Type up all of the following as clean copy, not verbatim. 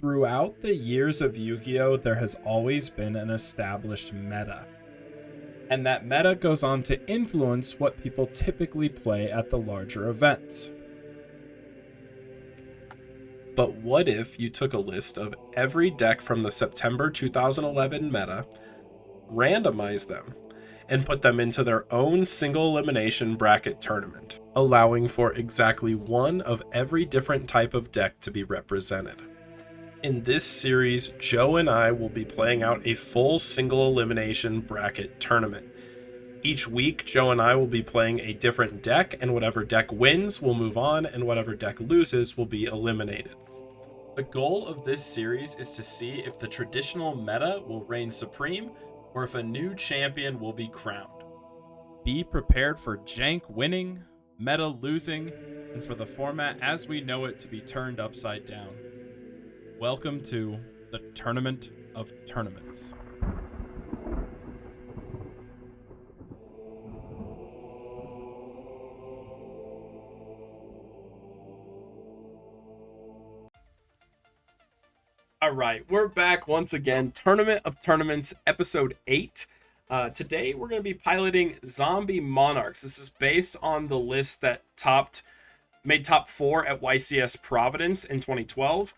Throughout the years of Yu-Gi-Oh, there has always been an established meta. And that meta goes on to influence what people typically play at the larger events. But what if you took a list of every deck from the September 2011 meta, randomized them, and put them into their own single elimination bracket tournament, allowing for exactly one of every different type of deck to be represented? In this series, Joe and I will be playing out a full single elimination bracket tournament. Each week, Joe and I will be playing a different deck, and whatever deck wins will move on, and whatever deck loses will be eliminated. The goal of this series is to see if the traditional meta will reign supreme, or if a new champion will be crowned. Be prepared for jank winning, meta losing, and for the format as we know it to be turned upside down. Welcome to the Tournament of Tournaments. All right, we're back once again. Tournament of Tournaments, episode 8. Today we're going to be piloting Zombie Monarchs. This is based on the list that made top 4 at YCS Providence in 2012.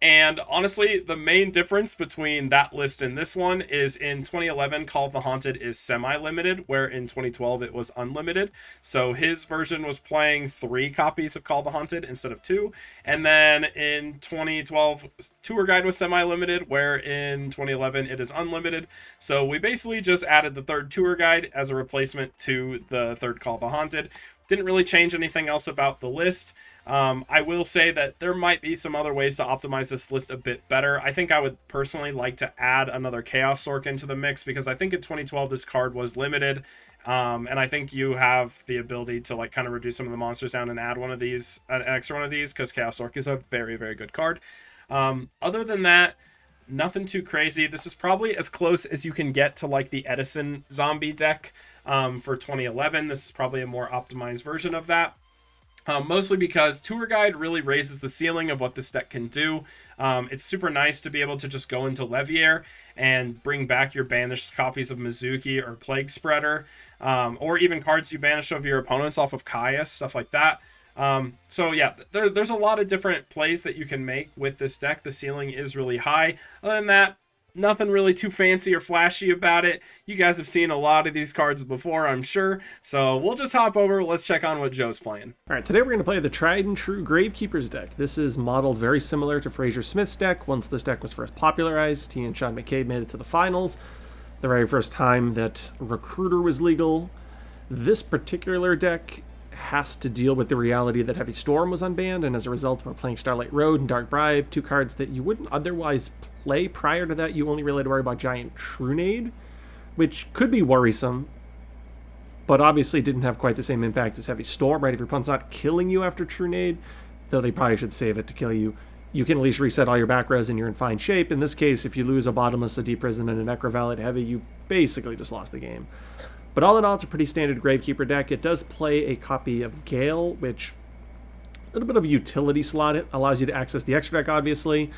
And honestly, the main difference between that list and this one is in 2011, Call of the Haunted is semi-limited, where in 2012 it was unlimited. So his version was playing 3 copies of Call of the Haunted instead of 2. And then in 2012, Tour Guide was semi-limited, where in 2011 it is unlimited. So we basically just added the third Tour Guide as a replacement to the third Call of the Haunted. Didn't really change anything else about the list. I will say that there might be some other ways to optimize this list a bit better. I think I would personally like to add another Chaos Orc into the mix, because I think in 2012 this card was limited, and I think you have the ability to kind of reduce some of the monsters down and add an extra one of these, because Chaos Orc is a very, very good card. Other than that, nothing too crazy. This is probably as close as you can get to the Edison zombie deck for 2011. This is probably a more optimized version of that. Mostly because Tour Guide really raises the ceiling of what this deck can do. It's super nice to be able to just go into Levier and bring back your banished copies of Mizuki or Plague Spreader, or even cards you banish of your opponents off of Kaya, stuff like that. So yeah, there's a lot of different plays that you can make with this deck. The ceiling is really high. Other than that, nothing really too fancy or flashy about it. You guys have seen a lot of these cards before, I'm sure. So we'll just hop over. Let's check on what Joe's playing. All right, today we're going to play the tried and true Gravekeeper's deck. This is modeled very similar to Fraser Smith's deck. Once this deck was first popularized, he and Sean McCabe made it to the finals. The very first time that Recruiter was legal. This particular deck has to deal with the reality that Heavy Storm was unbanned, and as a result we're playing Starlight Road and Dark Bribe, 2 cards that you wouldn't otherwise play. Prior to that, you only really had to worry about Giant Trunade, which could be worrisome, but obviously didn't have quite the same impact as Heavy Storm, right? If your opponent's not killing you after Trunade, though they probably should save it to kill you, you can at least reset all your back res and you're in fine shape. In this case, if you lose a Bottomless, a Deep Prison, and a Necrovalid Heavy, you basically just lost the game. But all in all, it's a pretty standard Gravekeeper deck. It does play a copy of Gale, which a little bit of a utility slot. It allows you to access the extra deck, obviously.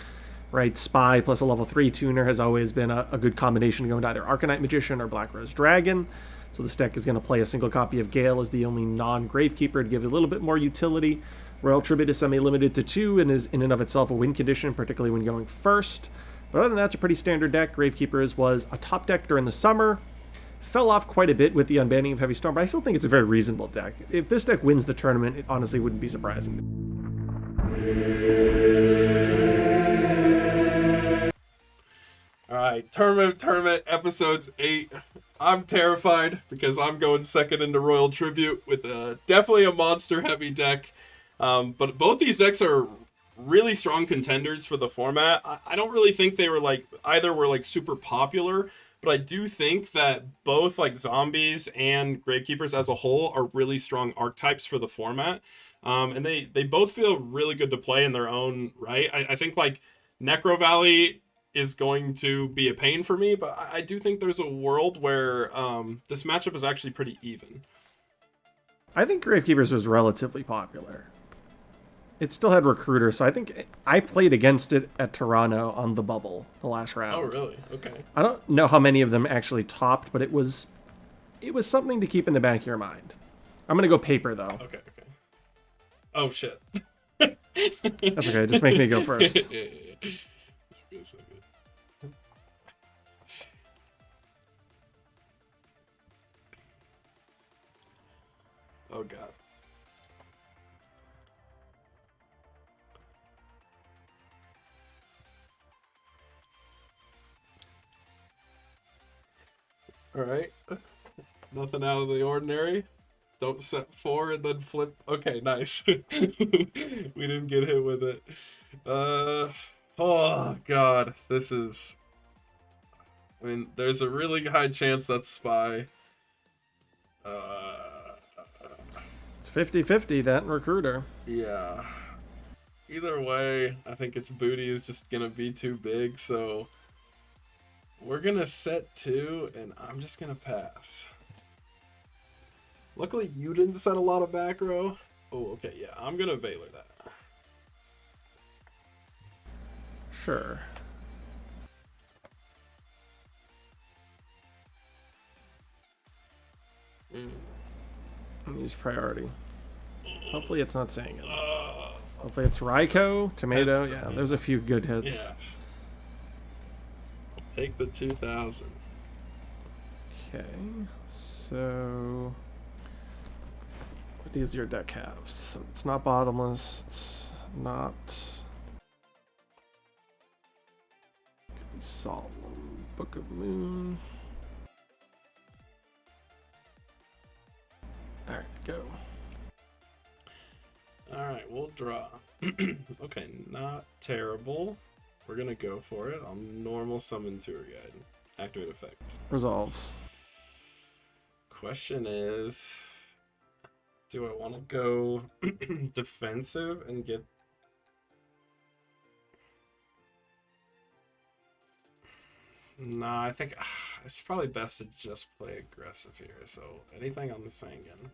Right, Spy plus a level 3 tuner has always been a good combination to go into either Arcanite Magician or Black Rose Dragon. So this deck is going to play a single copy of Gale as the only non-Gravekeeper to give it a little bit more utility. Royal Tribute is semi-limited to 2 and is in and of itself a win condition, particularly when going first. But other than that, it's a pretty standard deck. Gravekeepers was a top deck during the summer. Fell off quite a bit with the unbanning of Heavy Storm, but I still think it's a very reasonable deck. If this deck wins the tournament, it honestly wouldn't be surprising. All right, tournament episodes 8. I'm terrified because I'm going second into Royal Tribute with definitely a monster heavy deck. But both these decks are really strong contenders for the format. I don't really think they were either were super popular, but I do think that both Zombies and Gravekeepers as a whole are really strong archetypes for the format. And they both feel really good to play in their own right. I think Necro Valley is going to be a pain for me, but I do think there's a world where this matchup is actually pretty even. I think Gravekeepers was relatively popular. It still had Recruiter, so I think I played against it at Toronto on the bubble the last round. Oh, really? Okay. I don't know how many of them actually topped, but it was something to keep in the back of your mind. I'm gonna go paper though. Okay. Oh shit. That's okay. Just make me go first. Yeah. Give me a second. Oh god. All right. Nothing out of the ordinary. Don't set 4 and then flip. Okay, nice. We didn't get hit with it. Oh god, this is. I mean, there's a really high chance that's spy. It's 50-50, that and Recruiter. Yeah. Either way, I think its booty is just gonna be too big, so we're gonna set 2, and I'm just gonna pass. Luckily, you didn't set a lot of back row. Oh, okay, yeah, I'm gonna Valor that. Sure. Use priority. Hopefully it's not saying it. Hopefully it's Raiko, Tomato. Yeah, there's a few good hits. Yeah. I'll take the 2000. Okay, so what does your deck have? So it's not bottomless. It's not. Could be Solemn, Book of Moon. All right, go. Alright, we'll draw. Okay, not terrible. We're gonna go for it. I'll normal summon Tour Guide. Activate effect. Resolves. Question is, do I want to go defensive and get... Nah, I think it's probably best to just play aggressive here. So anything on the Sangan.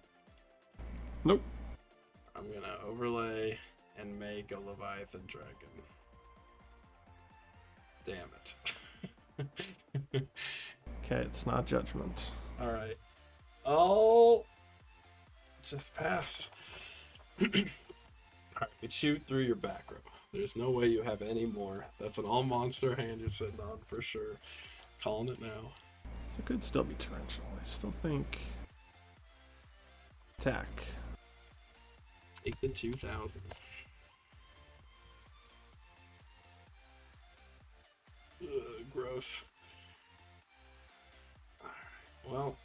Nope. I'm gonna overlay and make a Leviathan Dragon. Damn it. Okay, it's not Judgment. Alright. Oh! Just pass. Alright, we shoot through your back row. There's no way you have any more. That's an all-monster hand you're sitting on for sure. Calling it now. So it could still be torrential. I still think attack. Take the 2000. Ugh, gross. Alright, well.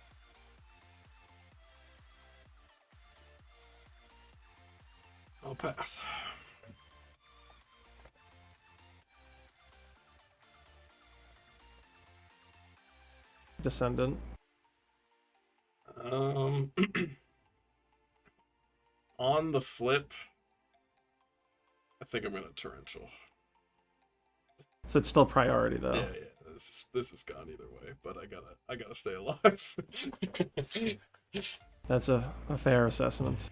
I'll pass. Descendant. On the flip, I think I'm gonna torrential. So it's still priority though. Yeah. This is gone either way, but I gotta stay alive. That's a fair assessment.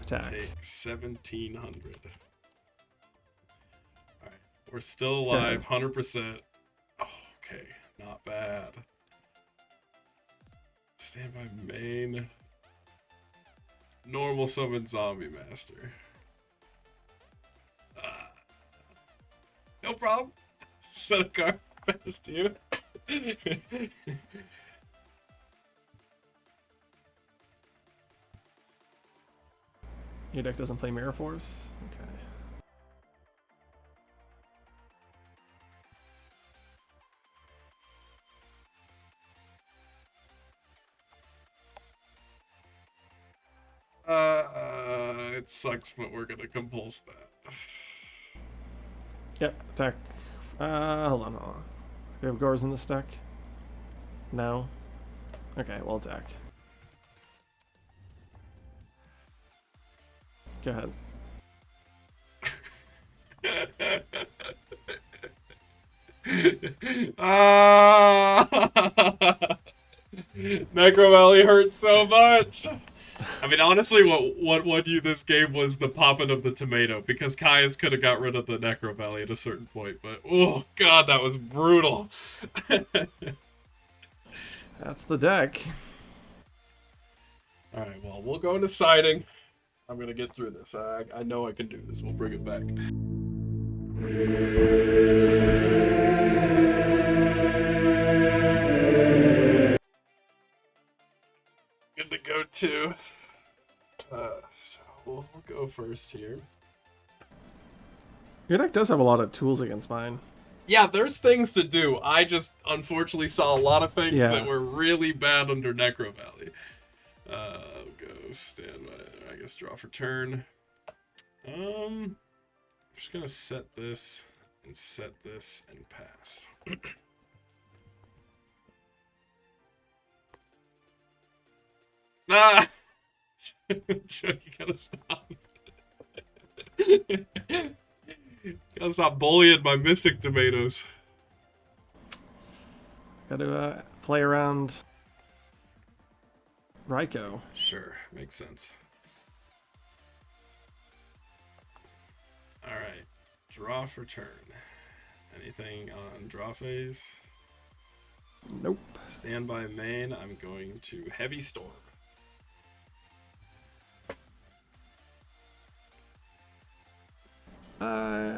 Attack. Take 1700. Alright, we're still alive, 100%. Oh, okay, not bad. Stand by main. Normal summon Zombie Master. No problem. Set a card past you. Your deck doesn't play Mirror Force? Okay. It sucks, but we're gonna compulse that. Yep, attack. Hold on. Do we have Gores in this deck? No? Okay, we'll attack. Go ahead. Necro Valley hurts so much. I mean, honestly, what won you this game was the popping of the tomato, because Caius could have got rid of the Necro Valley at a certain point, but oh god, that was brutal. That's the deck. Alright, well, we'll go into siding. I'm gonna get through this. I know I can do this. We'll bring it back. Good to go too. So we'll go first here. Your deck does have a lot of tools against mine. Yeah, there's things to do. I just unfortunately saw a lot of things that were really bad under Necro Valley. Go stand by, I guess draw for turn. I'm just gonna set this and pass. Ah! Joe, you gotta stop. Gotta stop bullying my Mystic Tomatoes. Gotta play around Raikou. Sure, makes sense. Alright, draw for turn. Anything on draw phase? Nope. Standby main, I'm going to Heavy Storm. I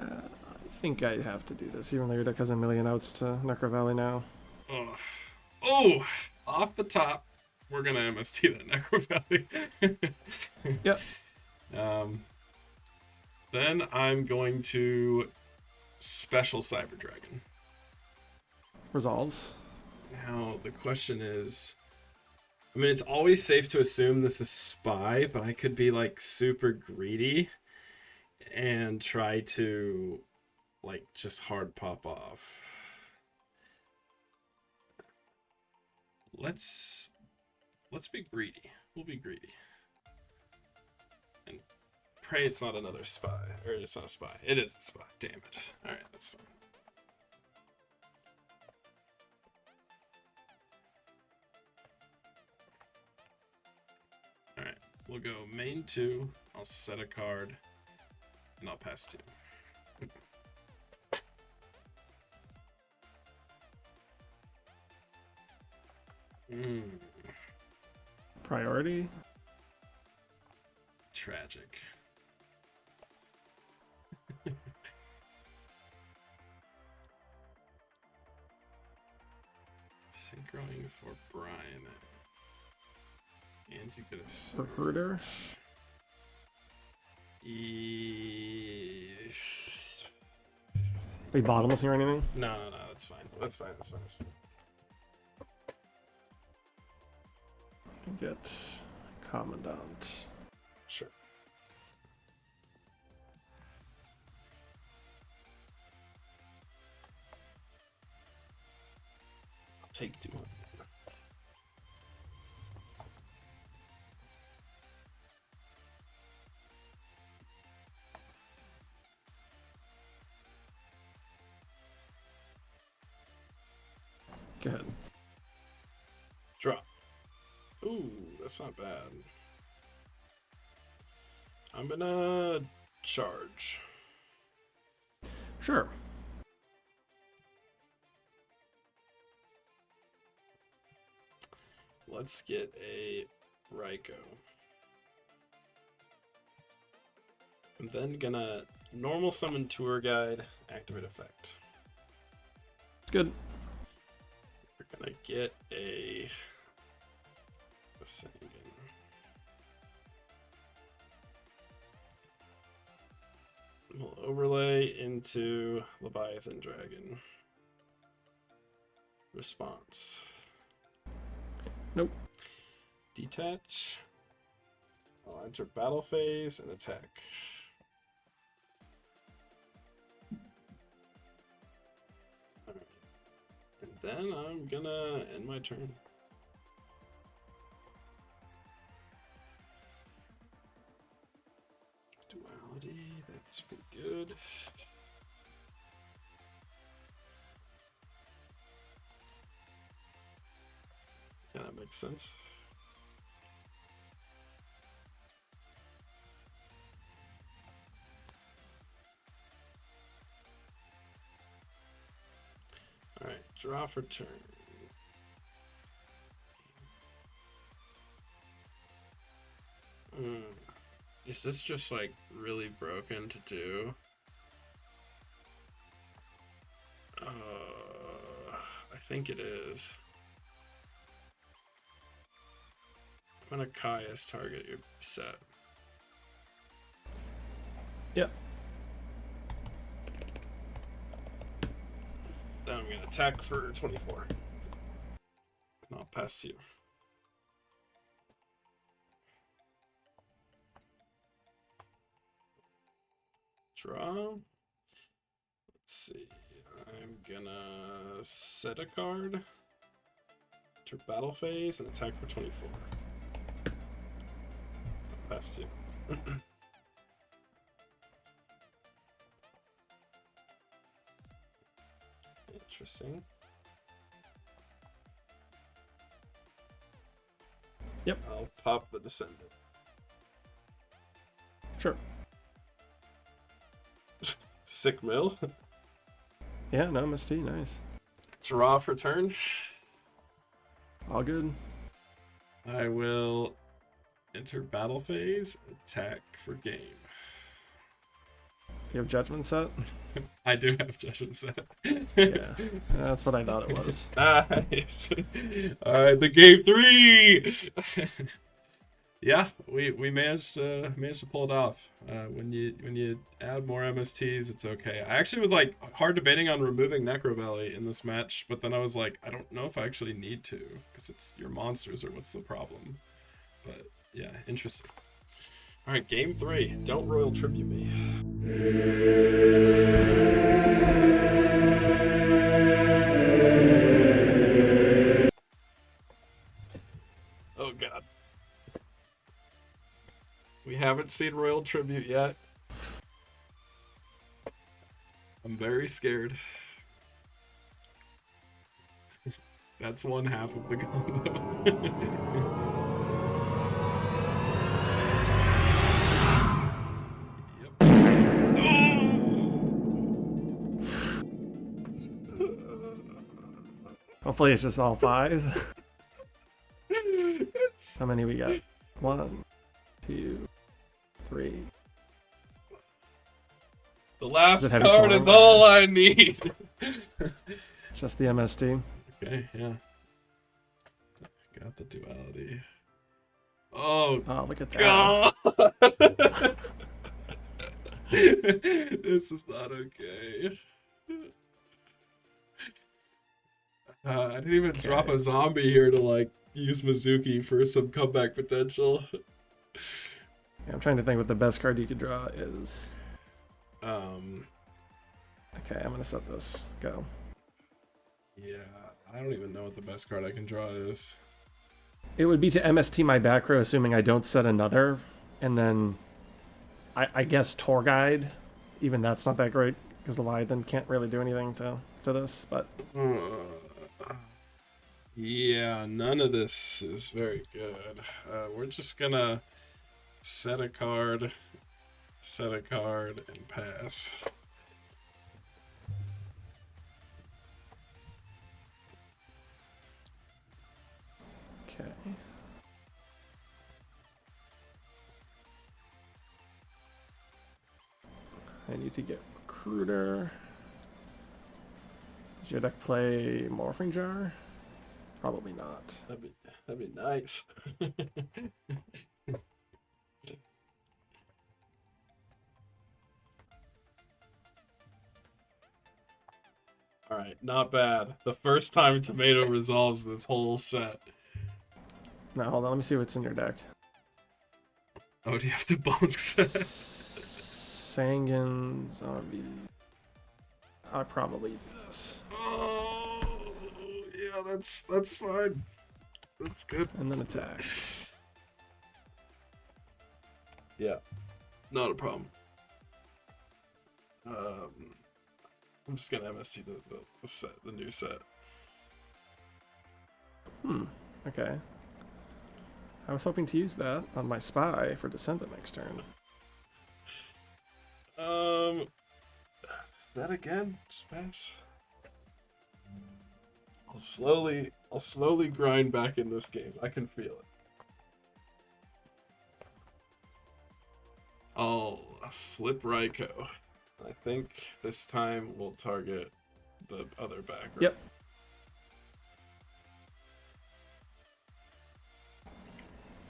think I have to do this, even though your deck has a million outs to Necro Valley now. Oh, off the top, we're gonna MST that Necro Valley. Yep. Then I'm going to Special Cyber Dragon. Resolves. Now, the question is, I mean, it's always safe to assume this is Spy, but I could be, like, super greedy and try to, like, just hard pop off. Let's be greedy. We'll be greedy. And pray it's not another Spy. Or it's not a Spy. It is a Spy. Damn it. Alright, that's fine. Alright, we'll go main 2. I'll set a card. And I'll pass 2. Priority. Tragic. Synchroing for Brian. And you could have Recruiter. Are you bottomless here or anything? No, that's fine. That's fine. Get Commandant. Sure. I'll take 200. Go ahead. Drop. Ooh, that's not bad. I'm gonna charge. Sure. Let's get a Raikou. I'm then gonna normal summon Tour Guide, activate effect. Good. We're gonna get a Sangan. We'll overlay into Leviathan Dragon. Response. Nope. Detach. I'll enter battle phase and attack. Alright. And then I'm gonna end my turn. Duality, that's pretty good. Yeah, that makes sense. Draw for turn. Is this just like really broken to do? I think it is. I'm gonna Kai's target your set. Yep. Then I'm gonna attack for 24. And I'll pass to you. Draw. Let's see. I'm gonna set a card. Enter battle phase and attack for 24. I'll pass to you. Interesting. Yep. I'll pop the Descendant. Sure. Sick mill. Yeah, no, MST, nice. Draw for turn. All good. I will enter battle phase, attack for game. You have Judgment set? I do have Judgment set. Yeah, that's what I thought it was. Nice. Alright, the game 3! Yeah, we managed to pull it off. When you add more MSTs, it's okay. I actually was like hard debating on removing Necro Valley in this match, but then I was like, I don't know if I actually need to, because it's your monsters or what's the problem. But yeah, interesting. All right, game 3. Don't royal tribute me. Oh god. We haven't seen royal tribute yet. I'm very scared. That's one half of the combo. Hopefully it's just all 5. How many we got? 1, 2, 3. The last card is all I need. Just the MST. Okay, yeah. Got the duality. Oh, look at that. God. This is not okay. I didn't even drop a zombie here to like use Mizuki for some comeback potential. Yeah, I'm trying to think what the best card you could draw is. Okay, I'm gonna set this. Go. Yeah, I don't even know what the best card I can draw is. It would be to MST my back row, assuming I don't set another, and then I guess Tour Guide. Even that's not that great because Leviathan can't really do anything to this. But yeah, none of this is very good. We're just gonna set a card, and pass. okay. I need to get Recruiter. Does your deck play Morphing Jar? Probably not. That'd be nice. All right, not bad. The first time Tomato resolves this whole set. Now hold on, let me see what's in your deck. Oh, do you have to bunks? Sanguine zombie. I'll probably do this. Oh, yeah, that's fine. That's good. And then attack. Yeah, not a problem. I'm just gonna MST the set, the new set. Okay. I was hoping to use that on my spy for Descendant next turn. Is that again? Just pass. I'll slowly grind back in this game. I can feel it. I'll flip Raikou. I think this time we'll target the other back row. Yep.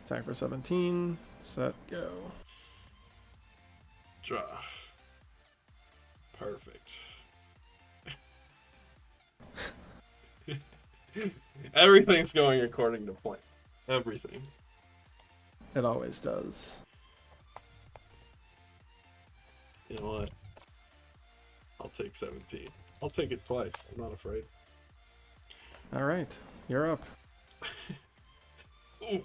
Attack for 17. Set, go. Draw. Perfect. Everything's going according to plan. Everything. It always does. You know what? I'll take 17. I'll take it twice. I'm not afraid. All right. You're up. Ooh.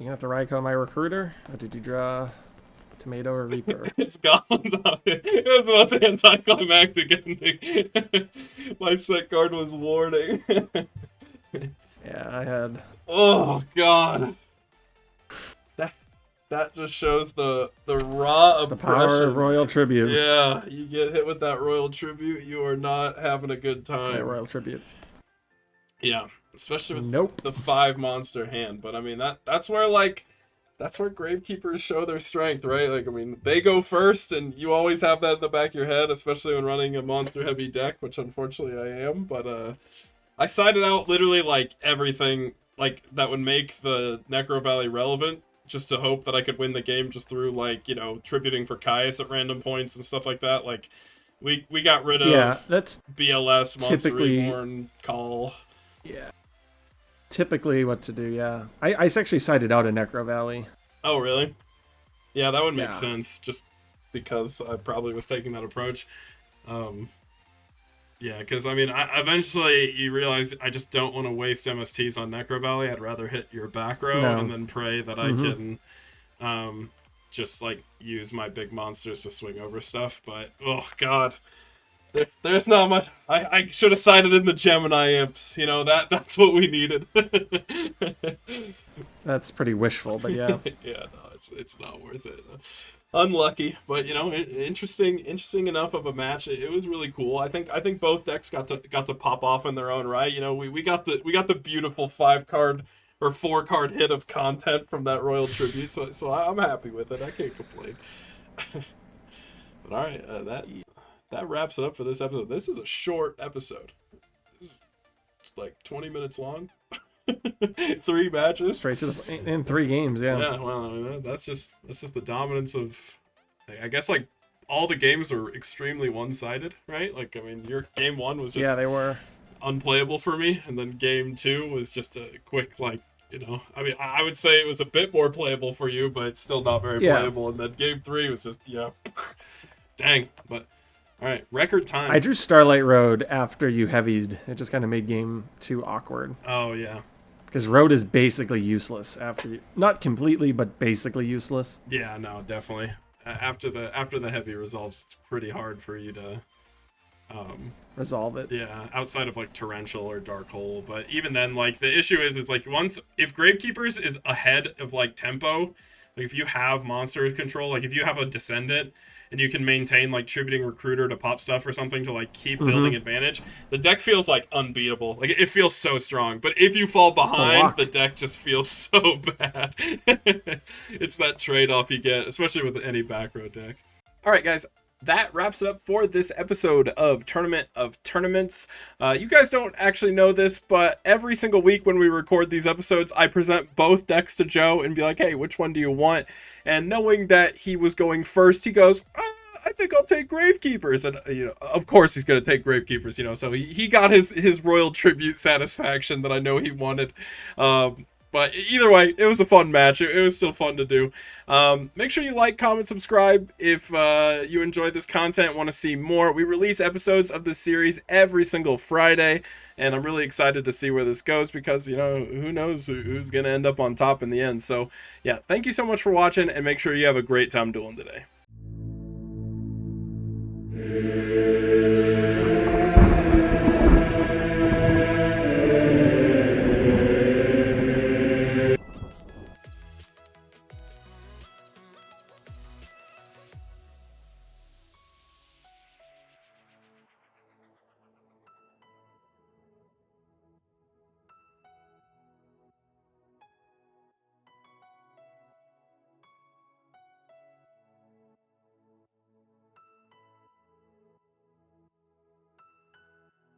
You have to Raikou my recruiter? Or did you draw Tomato or Reaper? It's Goblin's on it. It was the most anticlimactic ending. My set card was warning. Yeah, I had... Oh, God. That just shows the raw aggression. The power of Royal Tribute. Yeah, you get hit with that Royal Tribute, you are not having a good time. Yeah, Royal Tribute. Yeah, especially with Nope. the 5 monster hand. But I mean that's where Gravekeepers show their strength, right? Like, I mean, they go first, and you always have that in the back of your head, especially when running a monster heavy deck, which unfortunately I am. But I sided out literally like everything like that would make the Necro Valley relevant, just to hope that I could win the game just through, like, you know, tributing for Caius at random points and stuff like that. Like, we got rid of that's BLS, Monster typically... Reborn, Call. Yeah. Typically what to do, yeah. I actually sided out a Necro Valley. Oh, really? Yeah, that would make Yeah. sense, just because I probably was taking that approach. Yeah, because, I mean, eventually you realize I just don't want to waste MSTs on Necro Valley. I'd rather hit your back row and then pray that I can just, like, use my big monsters to swing over stuff. But, oh, God. There's not much. I should have sided in the Gemini imps. You know, that's what we needed. That's pretty wishful, but yeah. Yeah, no, it's not worth it. Unlucky, but, you know, interesting enough of a match. It was really cool. I think both decks got to pop off in their own right. You know, we got the beautiful 5-card or 4-card hit of content from that Royal Tribute. So I'm happy with it. I can't complain. But all right, that wraps it up for this episode. This is a short episode. This is like 20 minutes long. 3 matches. Straight to in 3 games, yeah. Yeah, well, I mean, that's just the dominance of, I guess, like, all the games were extremely one-sided, right? Like, I mean, your game 1 was just they were unplayable for me, and then game 2 was just a quick, like, you know, I mean, I would say it was a bit more playable for you, but it's still not very playable. And then game 3 was just, dang. But all right, record time. I drew Starlight Road after you heavied. It just kind of made game 2 awkward. Oh yeah. Because Road is basically useless after you, not completely, but basically useless. Yeah, no, definitely. After the heavy resolves, it's pretty hard for you to resolve it. Yeah, outside of like Torrential or Dark Hole. But even then, like, the issue is like, if Gravekeepers is ahead of like tempo, like if you have monster control, like if you have a Descendant and you can maintain like tributing Recruiter to pop stuff or something to like keep building advantage, the deck feels like unbeatable. Like, it feels so strong. But if you fall behind, the deck just feels so bad. It's that trade-off you get, especially with any back row deck. All right, guys. That wraps it up for this episode of Tournament of Tournaments. You guys don't actually know this, but every single week when we record these episodes, I present both decks to Joe and be like, hey, which one do you want? And knowing that he was going first, he goes, I think I'll take Gravekeepers. And, you know, of course he's going to take Gravekeepers, you know, so he got his Royal Tribute satisfaction that I know he wanted. But either way, it was a fun match. It was still fun to do. Make sure you like, comment, subscribe if you enjoyed this content and want to see more. We release episodes of this series every single Friday, and I'm really excited to see where this goes because, you know, who knows who's going to end up on top in the end. So, yeah, thank you so much for watching, and make sure you have a great time dueling today.